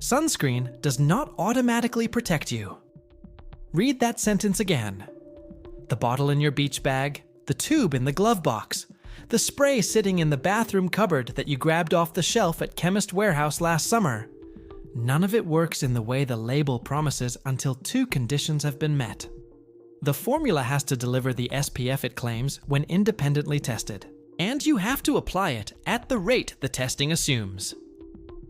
sunscreen does not automatically protect you. Read that sentence again. The bottle in your beach bag, the tube in the glove box, the spray sitting in the bathroom cupboard that you grabbed off the shelf at Chemist Warehouse last summer. None of it works in the way the label promises until two conditions have been met. The formula has to deliver the SPF it claims when independently tested, and you have to apply it at the rate the testing assumes.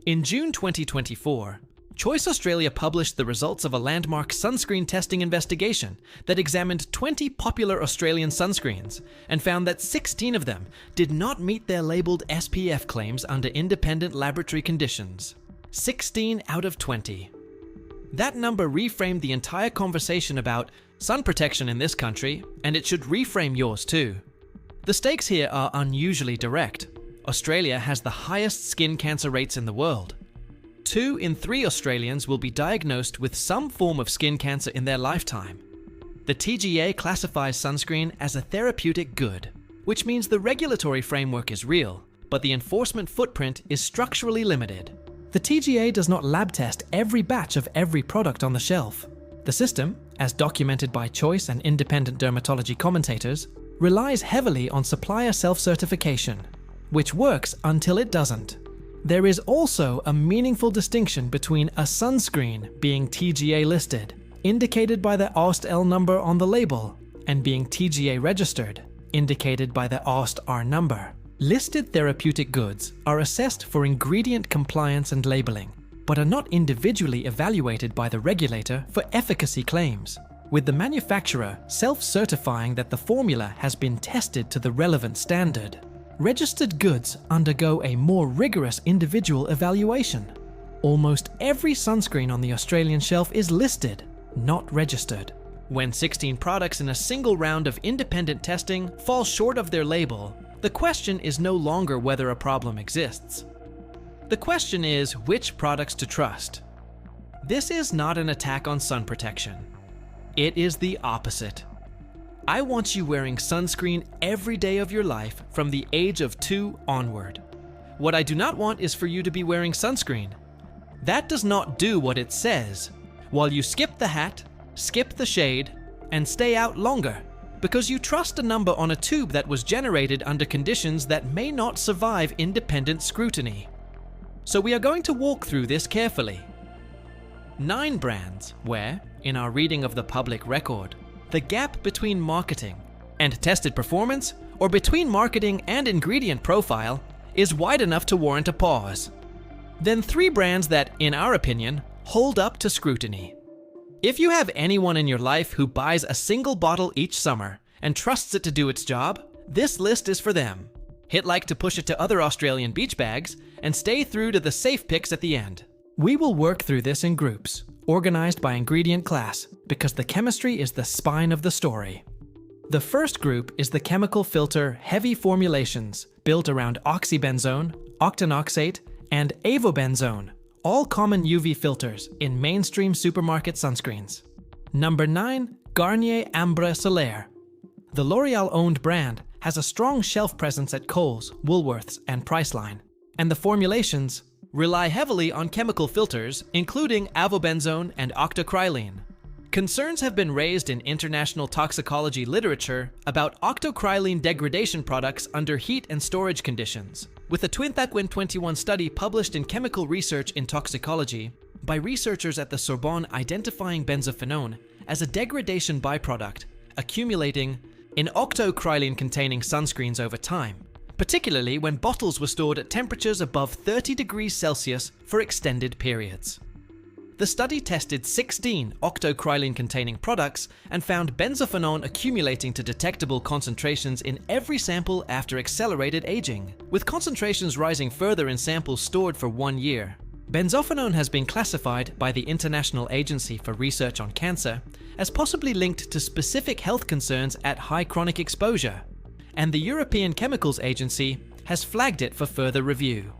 In June 2024, Choice Australia published the results of a landmark sunscreen testing investigation that examined 20 popular Australian sunscreens and found that 16 of them did not meet their labeled SPF claims under independent laboratory conditions. 16 out of 20. That number reframed the entire conversation about sun protection in this country, and it should reframe yours too. The stakes here are unusually direct. Australia has the highest skin cancer rates in the world. 2 in 3 Australians will be diagnosed with some form of skin cancer in their lifetime. The TGA classifies sunscreen as a therapeutic good, which means the regulatory framework is real, but the enforcement footprint is structurally limited. The TGA does not lab test every batch of every product on the shelf. The system, as documented by Choice and independent dermatology commentators, relies heavily on supplier self-certification, which works until it doesn't. There is also a meaningful distinction between a sunscreen being TGA listed, indicated by the AUST-L number on the label, and being TGA registered, indicated by the AUST-R number. Listed therapeutic goods are assessed for ingredient compliance and labeling, but are not individually evaluated by the regulator for efficacy claims, with the manufacturer self-certifying that the formula has been tested to the relevant standard. Registered goods undergo a more rigorous individual evaluation. Almost every sunscreen on the Australian shelf is listed, not registered. When 16 products in a single round of independent testing fall short of their label, the question is no longer whether a problem exists. The question is which products to trust. This is not an attack on sun protection. It is the opposite. I want you wearing sunscreen every day of your life from the age of 2 onward. What I do not want is for you to be wearing sunscreen. That does not do what it says, while you skip the hat, skip the shade, and stay out longer, because you trust a number on a tube that was generated under conditions that may not survive independent scrutiny. So we are going to walk through this carefully. 9 brands where, in our reading of the public record, the gap between marketing and tested performance, or between marketing and ingredient profile, is wide enough to warrant a pause. Then 3 brands that, in our opinion, hold up to scrutiny. If you have anyone in your life who buys a single bottle each summer and trusts it to do its job, this list is for them. Hit like to push it to other Australian beach bags, and stay through to the safe picks at the end. We will work through this in groups, organized by ingredient class, because the chemistry is the spine of the story. The first group is the chemical filter heavy formulations built around oxybenzone, octinoxate, and avobenzone, all common UV filters in mainstream supermarket sunscreens. Number 9, Garnier Ambre Solaire. The L'Oreal-owned brand has a strong shelf presence at Coles, Woolworths, and Priceline, and the formulations rely heavily on chemical filters, including avobenzone and octocrylene. Concerns have been raised in international toxicology literature about octocrylene degradation products under heat and storage conditions, with a Twinthaquen 21 study published in Chemical Research in Toxicology by researchers at the Sorbonne identifying benzophenone as a degradation byproduct accumulating in octocrylene-containing sunscreens over time, particularly when bottles were stored at temperatures above 30 degrees Celsius for extended periods. The study tested 16 octocrylene-containing products and found benzophenone accumulating to detectable concentrations in every sample after accelerated aging, with concentrations rising further in samples stored for 1 year. Benzophenone has been classified by the International Agency for Research on Cancer as possibly linked to specific health concerns at high chronic exposure, and the European Chemicals Agency has flagged it for further review.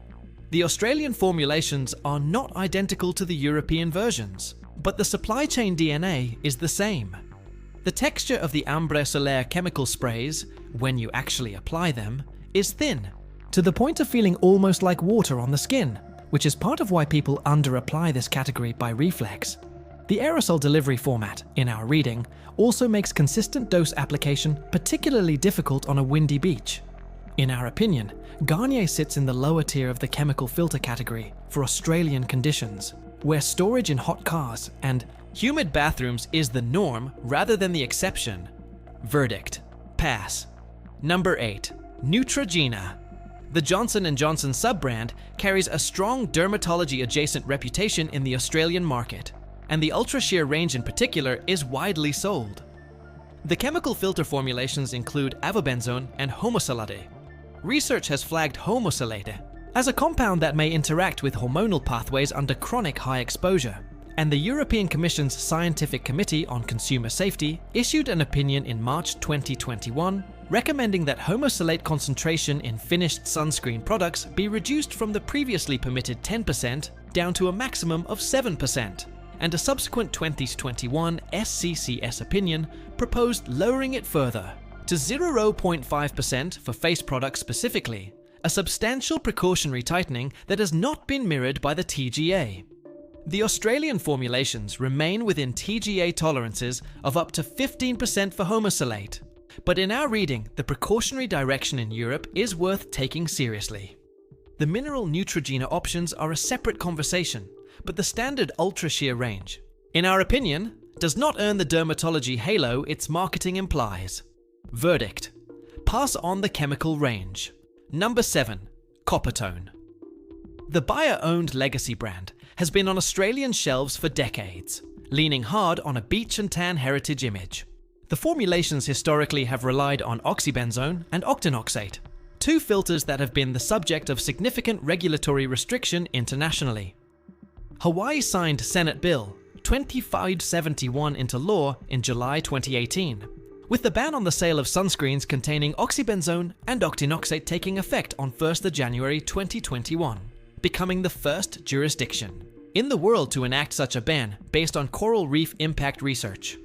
The Australian formulations are not identical to the European versions, but the supply chain DNA is the same. The texture of the Ambre Solaire chemical sprays, when you actually apply them, is thin, to the point of feeling almost like water on the skin, which is part of why people underapply this category by reflex. The aerosol delivery format, in our reading, also makes consistent dose application particularly difficult on a windy beach. In our opinion, Garnier sits in the lower tier of the chemical filter category for Australian conditions, where storage in hot cars and humid bathrooms is the norm rather than the exception. Verdict: pass. Number 8. Neutrogena. The Johnson & Johnson sub-brand carries a strong dermatology-adjacent reputation in the Australian market, and the Ultra Sheer range in particular is widely sold. The chemical filter formulations include avobenzone and homosalate. Research has flagged homosalate as a compound that may interact with hormonal pathways under chronic high exposure, and the European Commission's Scientific Committee on Consumer Safety issued an opinion in March 2021 recommending that homosalate concentration in finished sunscreen products be reduced from the previously permitted 10% down to a maximum of 7%, and a subsequent 2021 SCCS opinion proposed lowering it further to 0.5% for face products specifically, a substantial precautionary tightening that has not been mirrored by the TGA. The Australian formulations remain within TGA tolerances of up to 15% for homosalate, but in our reading, the precautionary direction in Europe is worth taking seriously. The mineral Neutrogena options are a separate conversation, but the standard Ultra Sheer range, in our opinion, does not earn the dermatology halo its marketing implies. Verdict: pass on the chemical range. Number 7. Coppertone. The Bayer-owned legacy brand has been on Australian shelves for decades, leaning hard on a beach and tan heritage image. The formulations historically have relied on oxybenzone and octinoxate, two filters that have been the subject of significant regulatory restriction internationally. Hawaii signed Senate Bill 2571 into law in July 2018, with the ban on the sale of sunscreens containing oxybenzone and octinoxate taking effect on 1st January 2021, becoming the first jurisdiction in the world to enact such a ban based on coral reef impact research.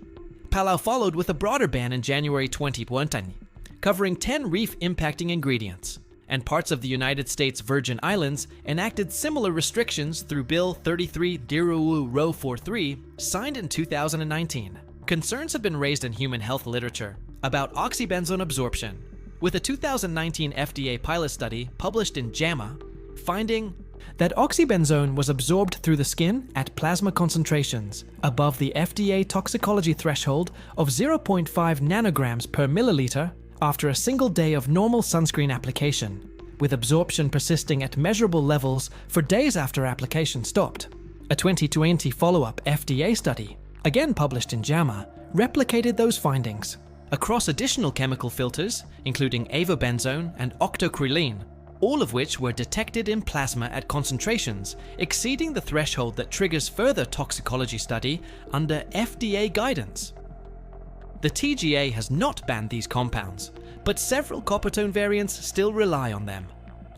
Palau followed with a broader ban in January 2020, covering 10 reef-impacting ingredients, and parts of the United States Virgin Islands enacted similar restrictions through Bill 33-Rho-43, signed in 2019. Concerns have been raised in human health literature about oxybenzone absorption, with a 2019 FDA pilot study published in JAMA finding that oxybenzone was absorbed through the skin at plasma concentrations above the FDA toxicology threshold of 0.5 nanograms per milliliter after a single day of normal sunscreen application, with absorption persisting at measurable levels for days after application stopped. A 2020 follow-up FDA study, again published in JAMA, replicated those findings across additional chemical filters, including avobenzone and octocrylene, all of which were detected in plasma at concentrations exceeding the threshold that triggers further toxicology study under FDA guidance. The TGA has not banned these compounds, but several Coppertone variants still rely on them.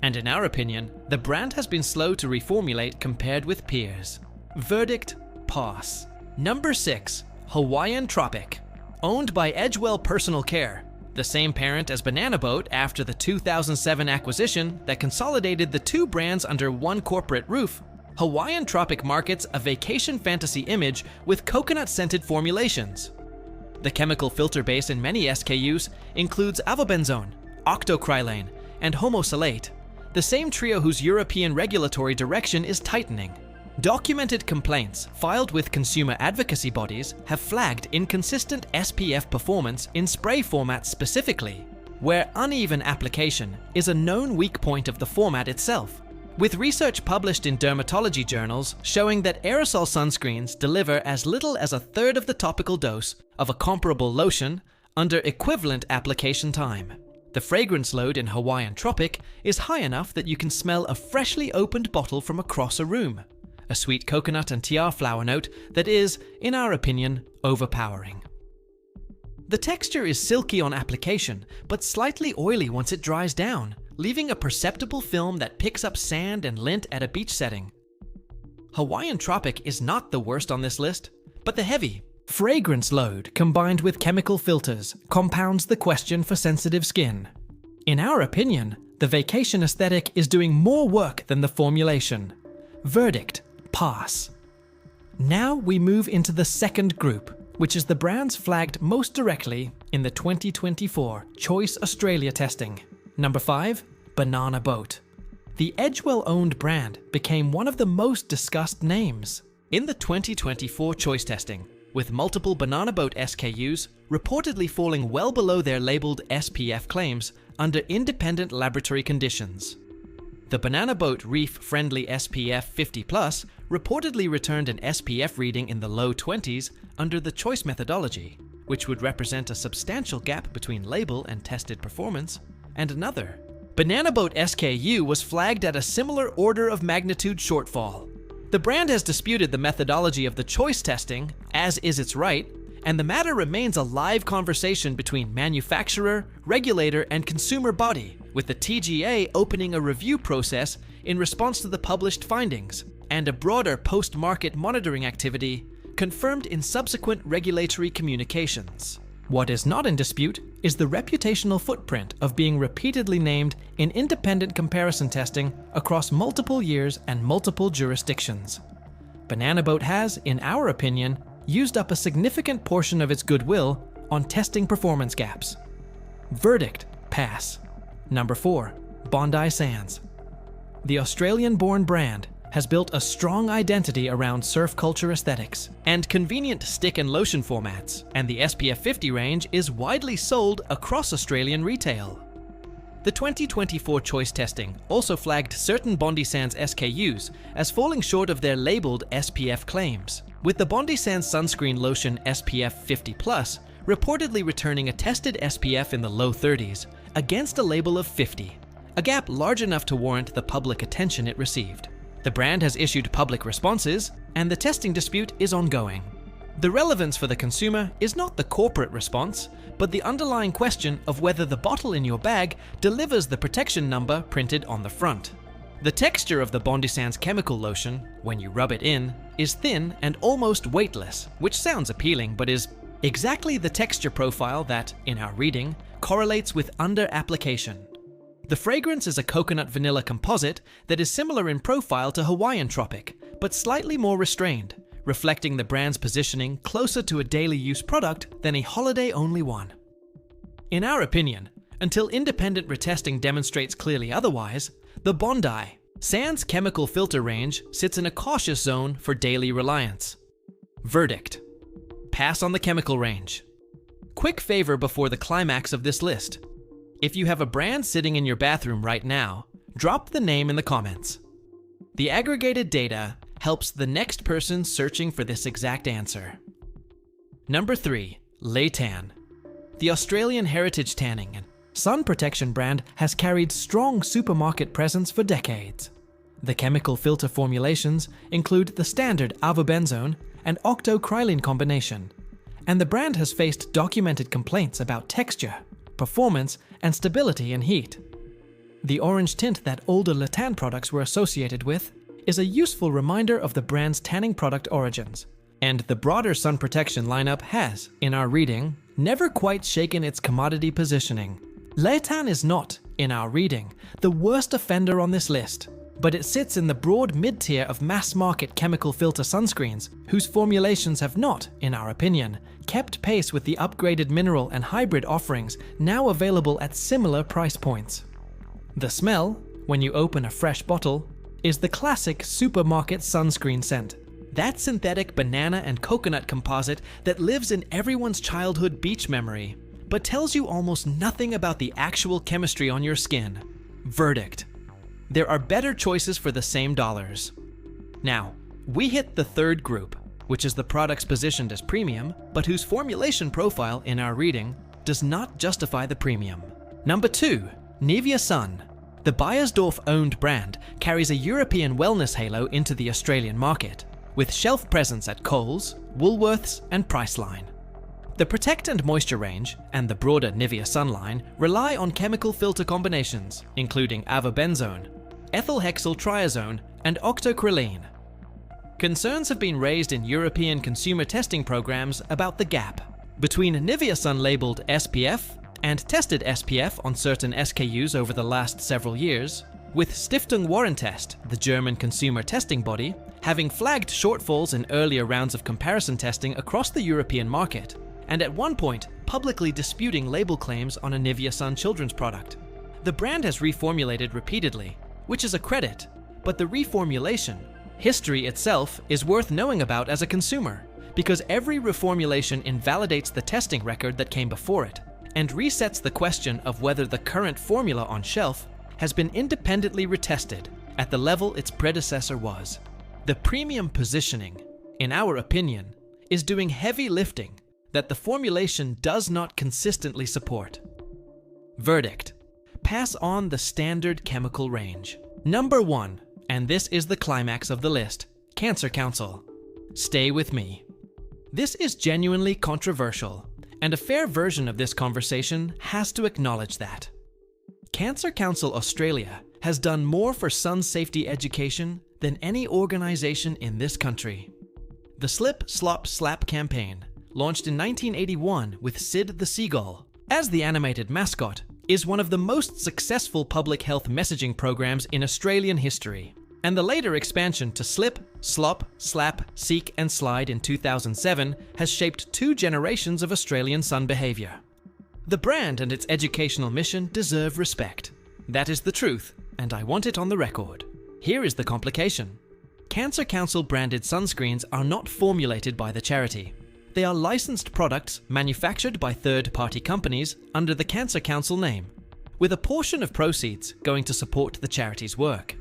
And in our opinion, the brand has been slow to reformulate compared with peers. Verdict: pass. Number 6. Hawaiian Tropic. Owned by Edgewell Personal Care, the same parent as Banana Boat after the 2007 acquisition that consolidated the two brands under one corporate roof, Hawaiian Tropic markets a vacation fantasy image with coconut-scented formulations. The chemical filter base in many SKUs includes avobenzone, octocrylane, and homosalate, the same trio whose European regulatory direction is tightening. Documented complaints filed with consumer advocacy bodies have flagged inconsistent SPF performance in spray formats specifically, where uneven application is a known weak point of the format itself, with research published in dermatology journals showing that aerosol sunscreens deliver as little as a third of the topical dose of a comparable lotion under equivalent application time. The fragrance load in Hawaiian Tropic is high enough that you can smell a freshly opened bottle from across a room, a sweet coconut and tiar flower note that is, in our opinion, overpowering. The texture is silky on application, but slightly oily once it dries down, leaving a perceptible film that picks up sand and lint at a beach setting. Hawaiian Tropic is not the worst on this list, but the heavy fragrance load combined with chemical filters compounds the question for sensitive skin. In our opinion, the vacation aesthetic is doing more work than the formulation, Verdict: pass. Now we move into the second group, which is the brands flagged most directly in the 2024 Choice Australia testing. Number 5, Banana Boat. The Edgewell-owned brand became one of the most discussed names in the 2024 Choice testing, with multiple Banana Boat SKUs reportedly falling well below their labeled SPF claims under independent laboratory conditions. The Banana Boat Reef-friendly SPF 50+ reportedly returned an SPF reading in the low 20s under the Choice methodology, which would represent a substantial gap between label and tested performance, and another. Banana Boat SKU was flagged at a similar order of magnitude shortfall. The brand has disputed the methodology of the Choice testing, as is its right, and the matter remains a live conversation between manufacturer, regulator, and consumer body, with the TGA opening a review process in response to the published findings, and a broader post-market monitoring activity confirmed in subsequent regulatory communications. What is not in dispute is the reputational footprint of being repeatedly named in independent comparison testing across multiple years and multiple jurisdictions. Banana Boat has, in our opinion, used up a significant portion of its goodwill on testing performance gaps. Verdict: pass. Number 4, Bondi Sands. The Australian-born brand has built a strong identity around surf culture aesthetics and convenient stick and lotion formats, and the SPF 50 range is widely sold across Australian retail. The 2024 Choice testing also flagged certain Bondi Sands SKUs as falling short of their labeled SPF claims, with the Bondi Sands Sunscreen Lotion SPF 50+ reportedly returning a tested SPF in the low 30s against a label of 50, a gap large enough to warrant the public attention it received. The brand has issued public responses, and the testing dispute is ongoing. The relevance for the consumer is not the corporate response, but the underlying question of whether the bottle in your bag delivers the protection number printed on the front. The texture of the Bondi Sands chemical lotion, when you rub it in, is thin and almost weightless, which sounds appealing but is exactly the texture profile that, in our reading, correlates with under-application. The fragrance is a coconut vanilla composite that is similar in profile to Hawaiian Tropic, but slightly more restrained, reflecting the brand's positioning closer to a daily use product than a holiday-only one. In our opinion, until independent retesting demonstrates clearly otherwise, the Bondi Sands chemical filter range sits in a cautious zone for daily reliance. Verdict: pass on the chemical range. Quick favor before the climax of this list. If you have a brand sitting in your bathroom right now, drop the name in the comments. The aggregated data helps the next person searching for this exact answer. Number 3, Laytan. The Australian heritage tanning and sun protection brand has carried strong supermarket presence for decades. The chemical filter formulations include the standard avobenzone and octocrylene combination, and the brand has faced documented complaints about texture, performance, and stability in heat. The orange tint that older Laytan products were associated with is a useful reminder of the brand's tanning product origins, and the broader sun protection lineup has, in our reading, never quite shaken its commodity positioning. Laytan is not, in our reading, the worst offender on this list, but it sits in the broad mid-tier of mass-market chemical filter sunscreens, whose formulations have not, in our opinion, kept pace with the upgraded mineral and hybrid offerings now available at similar price points. The smell, when you open a fresh bottle, is the classic supermarket sunscreen scent. That synthetic banana and coconut composite that lives in everyone's childhood beach memory, but tells you almost nothing about the actual chemistry on your skin. Verdict: there are better choices for the same dollars. Now, we hit the third group, which is the products positioned as premium, but whose formulation profile in our reading does not justify the premium. Number 2, Nivea Sun. The Beiersdorf-owned brand carries a European wellness halo into the Australian market, with shelf presence at Coles, Woolworths, and Priceline. The Protect and Moisture range and the broader Nivea Sun line rely on chemical filter combinations, including avobenzone, ethylhexyltriazone, and octocrylene. Concerns have been raised in European consumer testing programs about the gap between Nivea Sun labeled SPF and tested SPF on certain SKUs over the last several years, with Stiftung Warentest, the German consumer testing body, having flagged shortfalls in earlier rounds of comparison testing across the European market, and at one point publicly disputing label claims on a Nivea Sun children's product. The brand has reformulated repeatedly, which is a credit, but the reformulation, history itself, is worth knowing about as a consumer, because every reformulation invalidates the testing record that came before it, and resets the question of whether the current formula on shelf has been independently retested at the level its predecessor was. The premium positioning, in our opinion, is doing heavy lifting that the formulation does not consistently support. Verdict: pass on the standard chemical range. Number 1, and this is the climax of the list, Cancer Council. Stay with me. This is genuinely controversial, and a fair version of this conversation has to acknowledge that. Cancer Council Australia has done more for sun safety education than any organization in this country. The Slip, Slop, Slap campaign, launched in 1981 with Sid the Seagull as the animated mascot, is one of the most successful public health messaging programs in Australian history, and the later expansion to Slip, Slop, Slap, Seek and Slide in 2007 has shaped 2 generations of Australian sun behaviour. The brand and its educational mission deserve respect. That is the truth, and I want it on the record. Here is the complication. Cancer Council branded sunscreens are not formulated by the charity. They are licensed products manufactured by third-party companies under the Cancer Council name, with a portion of proceeds going to support the charity's work.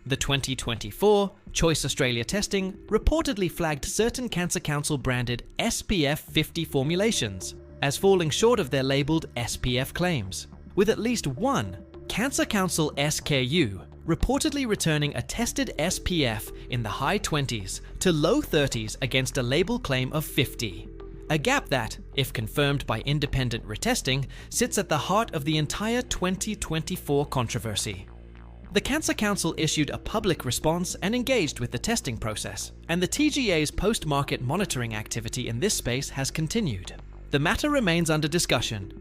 The 2024 Choice Australia testing reportedly flagged certain Cancer Council branded SPF 50 formulations as falling short of their labelled SPF claims, with at least one Cancer Council SKU reportedly returning a tested SPF in the high 20s to low 30s against a label claim of 50. A gap that, if confirmed by independent retesting, sits at the heart of the entire 2024 controversy. The Cancer Council issued a public response and engaged with the testing process, and the TGA's post-market monitoring activity in this space has continued. The matter remains under discussion.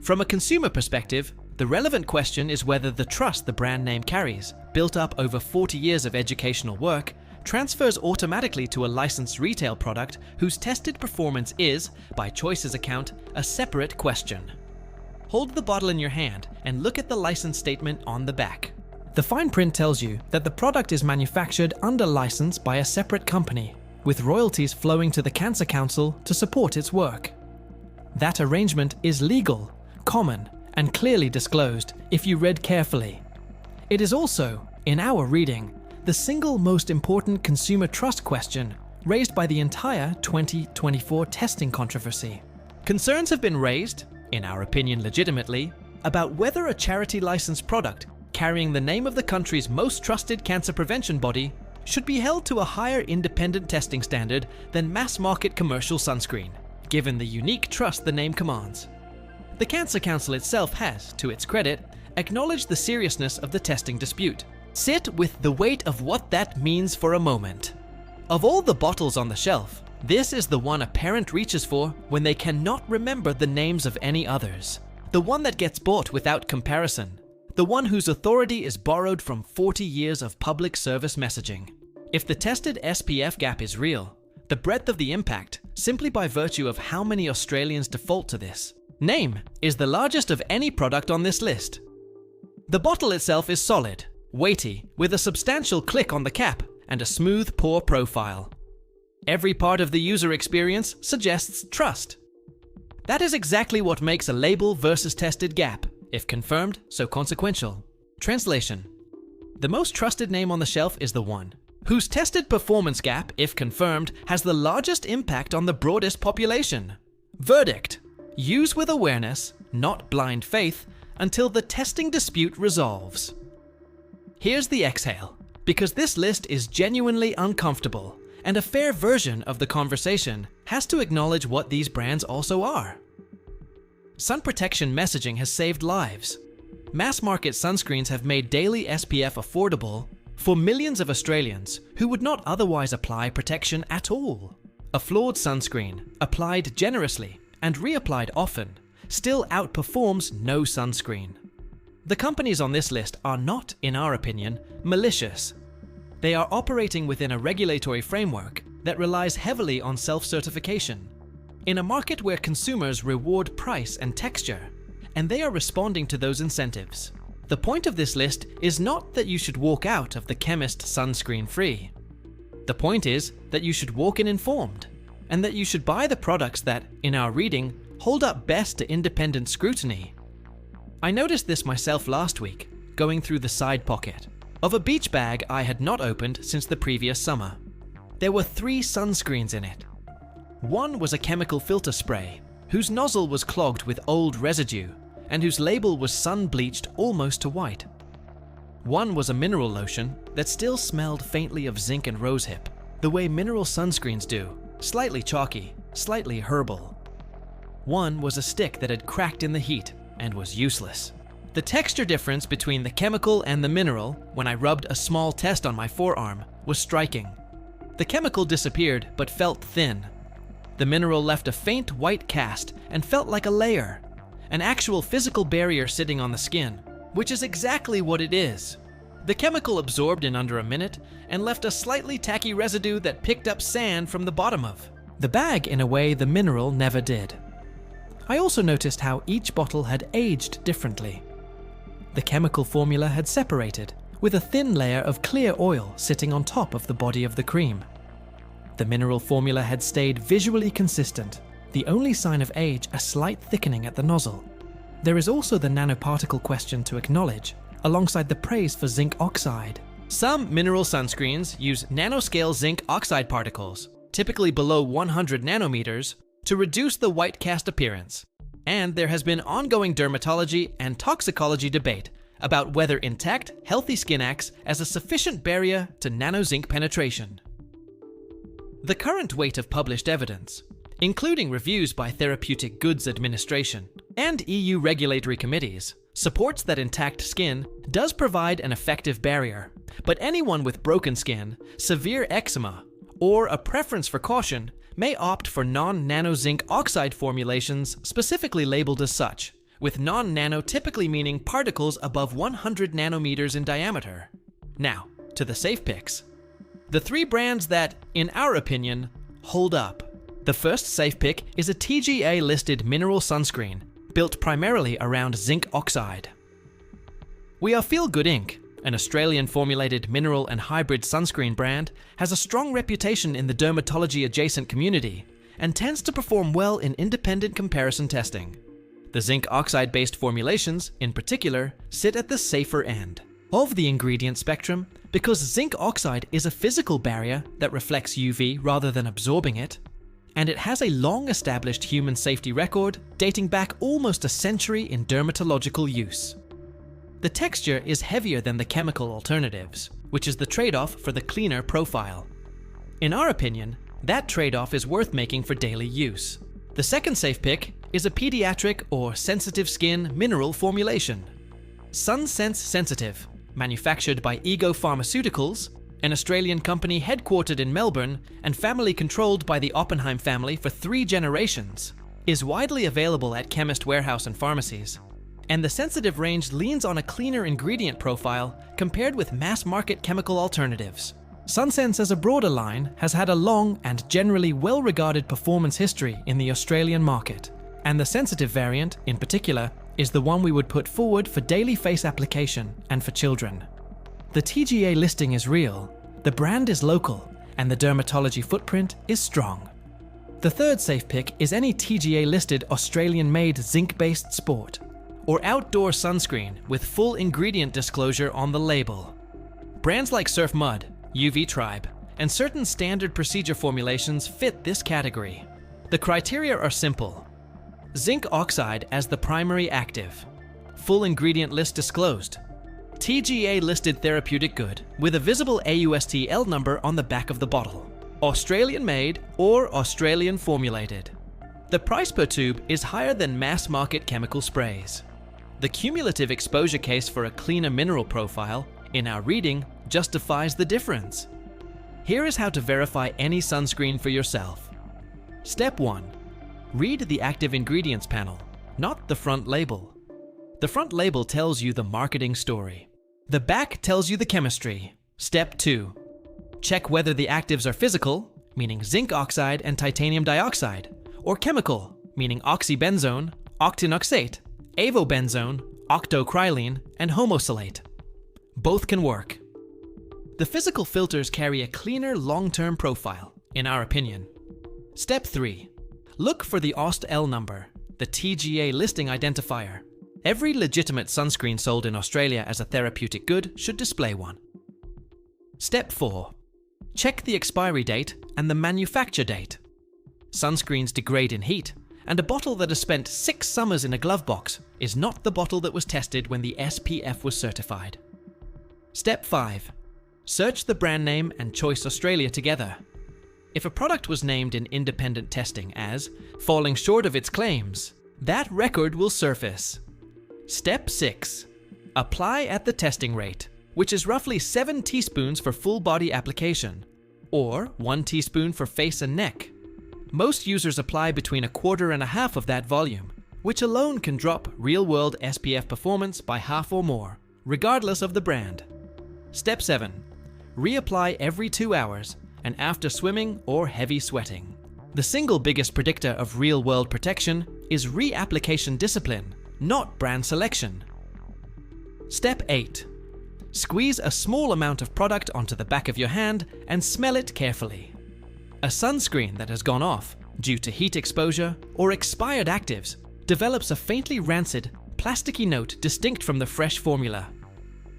From a consumer perspective, the relevant question is whether the trust the brand name carries, built up over 40 years of educational work, transfers automatically to a licensed retail product whose tested performance is, by Choice's account, a separate question. Hold the bottle in your hand and look at the license statement on the back. The fine print tells you that the product is manufactured under license by a separate company, with royalties flowing to the Cancer Council to support its work. That arrangement is legal, common, and clearly disclosed if you read carefully. It is also, in our reading, the single most important consumer trust question raised by the entire 2024 testing controversy. Concerns have been raised, in our opinion legitimately, about whether a charity-licensed product carrying the name of the country's most trusted cancer prevention body should be held to a higher independent testing standard than mass-market commercial sunscreen, given the unique trust the name commands. The Cancer Council itself has, to its credit, acknowledged the seriousness of the testing dispute. Sit with the weight of what that means for a moment. Of all the bottles on the shelf, this is the one a parent reaches for when they cannot remember the names of any others. The one that gets bought without comparison. The one whose authority is borrowed from 40 years of public service messaging. If the tested SPF gap is real, the breadth of the impact, simply by virtue of how many Australians default to this name, is the largest of any product on this list. The bottle itself is solid, weighty, with a substantial click on the cap and a smooth pour profile. Every part of the user experience suggests trust. That is exactly what makes a label versus tested gap, if confirmed, so consequential. Translation: the most trusted name on the shelf is the one whose tested performance gap, if confirmed, has the largest impact on the broadest population. Verdict: use with awareness, not blind faith, until the testing dispute resolves. Here's the exhale, because this list is genuinely uncomfortable, and a fair version of the conversation has to acknowledge what these brands also are. Sun protection messaging has saved lives. Mass-market sunscreens have made daily SPF affordable for millions of Australians who would not otherwise apply protection at all. A flawed sunscreen, applied generously and reapplied often, still outperforms no sunscreen. The companies on this list are not, in our opinion, malicious. They are operating within a regulatory framework that relies heavily on self-certification. In a market where consumers reward price and texture, and they are responding to those incentives. The point of this list is not that you should walk out of the chemist sunscreen free. The point is that you should walk in informed, and that you should buy the products that, in our reading, hold up best to independent scrutiny. I noticed this myself last week, going through the side pocket of a beach bag I had not opened since the previous summer. There were 3 sunscreens in it. One was a chemical filter spray, whose nozzle was clogged with old residue, and whose label was sun-bleached almost to white. One was a mineral lotion that still smelled faintly of zinc and rosehip, the way mineral sunscreens do, slightly chalky, slightly herbal. One was a stick that had cracked in the heat and was useless. The texture difference between the chemical and the mineral, when I rubbed a small test on my forearm, was striking. The chemical disappeared but felt thin. The mineral left a faint white cast and felt like a layer, an actual physical barrier sitting on the skin, which is exactly what it is. The chemical absorbed in under a minute and left a slightly tacky residue that picked up sand from the bottom of the bag in a way the mineral never did. I also noticed how each bottle had aged differently. The chemical formula had separated, with a thin layer of clear oil sitting on top of the body of the cream. The mineral formula had stayed visually consistent, the only sign of age a slight thickening at the nozzle. There is also the nanoparticle question to acknowledge, alongside the praise for zinc oxide. Some mineral sunscreens use nanoscale zinc oxide particles, typically below 100 nanometers, to reduce the white cast appearance. And there has been ongoing dermatology and toxicology debate about whether intact, healthy skin acts as a sufficient barrier to nanozinc penetration. The current weight of published evidence, including reviews by Therapeutic Goods Administration and EU regulatory committees, supports that intact skin does provide an effective barrier, but anyone with broken skin, severe eczema, or a preference for caution may opt for non-nano zinc oxide formulations specifically labeled as such, with non-nano typically meaning particles above 100 nanometers in diameter. Now, to the safe picks. The 3 brands that, in our opinion, hold up. The first safe pick is a TGA-listed mineral sunscreen, built primarily around zinc oxide. We Are Feel Good Inc., an Australian-formulated mineral and hybrid sunscreen brand, has a strong reputation in the dermatology-adjacent community and tends to perform well in independent comparison testing. The zinc oxide-based formulations, in particular, sit at the safer end of the ingredient spectrum because zinc oxide is a physical barrier that reflects UV rather than absorbing it, and it has a long-established human safety record dating back almost a century in dermatological use. The texture is heavier than the chemical alternatives, which is the trade-off for the cleaner profile. In our opinion, that trade-off is worth making for daily use. The second safe pick is a pediatric or sensitive skin mineral formulation. SunSense Sensitive, manufactured by Ego Pharmaceuticals, an Australian company headquartered in Melbourne and family-controlled by the Oppenheim family for 3 generations, is widely available at chemist warehouse and pharmacies. And the sensitive range leans on a cleaner ingredient profile compared with mass-market chemical alternatives. SunSense as a broader line has had a long and generally well-regarded performance history in the Australian market, and the sensitive variant, in particular, is the one we would put forward for daily face application and for children. The TGA listing is real, the brand is local, and the dermatology footprint is strong. The third safe pick is any TGA-listed Australian-made zinc-based sport or outdoor sunscreen with full ingredient disclosure on the label. Brands like Surf Mud, UV Tribe, and certain standard procedure formulations fit this category. The criteria are simple. Zinc oxide as the primary active. Full ingredient list disclosed. TGA-listed therapeutic good with a visible AUSTL number on the back of the bottle. Australian-made or Australian-formulated. The price per tube is higher than mass-market chemical sprays. The cumulative exposure case for a cleaner mineral profile, in our reading, justifies the difference. Here is how to verify any sunscreen for yourself. Step 1. Read the active ingredients panel, not the front label. The front label tells you the marketing story. The back tells you the chemistry. Step 2. Check whether the actives are physical, meaning zinc oxide and titanium dioxide, or chemical, meaning oxybenzone, octinoxate, avobenzone, octocrylene, and homosalate. Both can work. The physical filters carry a cleaner long-term profile, in our opinion. Step 3. Look for the OST-L number, the TGA listing identifier. Every legitimate sunscreen sold in Australia as a therapeutic good should display one. Step 4. Check the expiry date and the manufacture date. Sunscreens degrade in heat, and a bottle that has spent 6 summers in a glove box is not the bottle that was tested when the SPF was certified. Step 5. Search the brand name and Choice Australia together. If a product was named in independent testing as falling short of its claims, that record will surface. Step 6. Apply at the testing rate, which is roughly 7 teaspoons for full body application, or 1 teaspoon for face and neck. Most users apply between 1/4 and 1/2 of that volume, which alone can drop real-world SPF performance by half or more, regardless of the brand. Step 7. Reapply every 2 hours and after swimming or heavy sweating. The single biggest predictor of real-world protection is reapplication discipline, not brand selection. Step 8. Squeeze a small amount of product onto the back of your hand and smell it carefully. A sunscreen that has gone off due to heat exposure or expired actives develops a faintly rancid, plasticky note distinct from the fresh formula.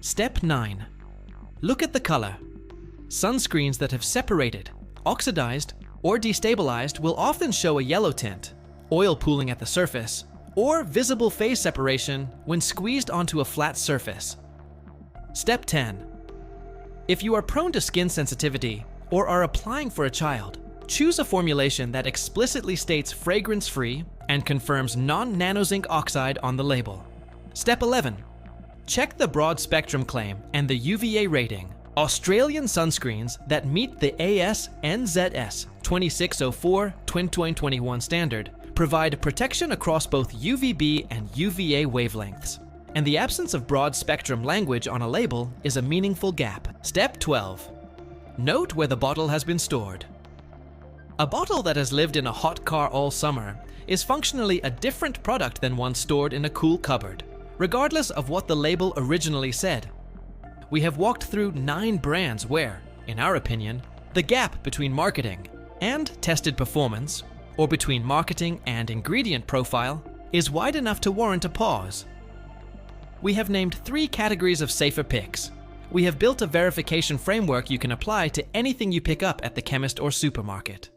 Step 9. Look at the color. Sunscreens that have separated, oxidized, or destabilized will often show a yellow tint, oil pooling at the surface, or visible phase separation when squeezed onto a flat surface. Step 10. If you are prone to skin sensitivity or are applying for a child, choose a formulation that explicitly states fragrance-free and confirms non-nanozinc oxide on the label. Step 11. Check the broad spectrum claim and the UVA rating. Australian sunscreens that meet the AS/NZS 2604/2021 standard provide protection across both UVB and UVA wavelengths, and the absence of broad spectrum language on a label is a meaningful gap. Step 12. Note where the bottle has been stored. A bottle that has lived in a hot car all summer is functionally a different product than one stored in a cool cupboard, regardless of what the label originally said. We have walked through 9 brands where, in our opinion, the gap between marketing and tested performance, or between marketing and ingredient profile, is wide enough to warrant a pause. We have named 3 categories of safer picks. We have built a verification framework you can apply to anything you pick up at the chemist or supermarket.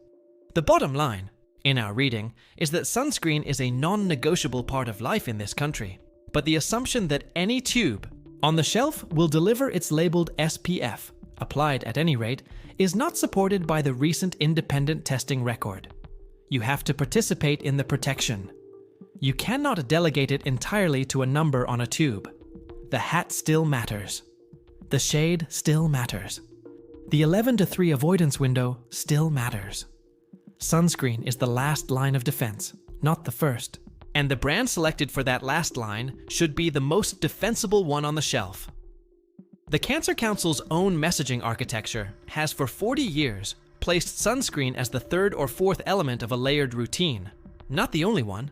The bottom line, in our reading, is that sunscreen is a non-negotiable part of life in this country, but the assumption that any tube on the shelf will deliver its labeled SPF, applied at any rate, is not supported by the recent independent testing record. You have to participate in the protection. You cannot delegate it entirely to a number on a tube. The hat still matters. The shade still matters. The 11 to 3 avoidance window still matters. Sunscreen is the last line of defense, not the first. And the brand selected for that last line should be the most defensible one on the shelf. The Cancer Council's own messaging architecture has for 40 years placed sunscreen as the 3rd or 4th element of a layered routine, not the only one.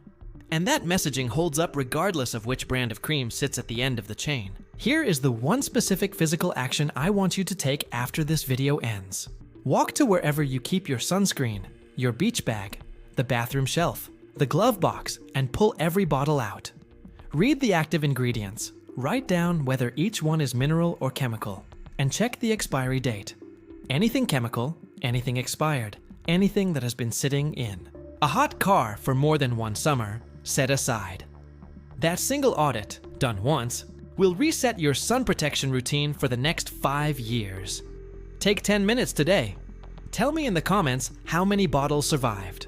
And that messaging holds up regardless of which brand of cream sits at the end of the chain. Here is the one specific physical action I want you to take after this video ends. Walk to wherever you keep your sunscreen, your beach bag, the bathroom shelf, the glove box, and pull every bottle out. Read the active ingredients, write down whether each one is mineral or chemical, and check the expiry date. Anything chemical, anything expired, anything that has been sitting in a hot car for more than 1 summer, set aside. That single audit, done once, will reset your sun protection routine for the next 5 years. Take 10 minutes today. Tell me in the comments how many bottles survived.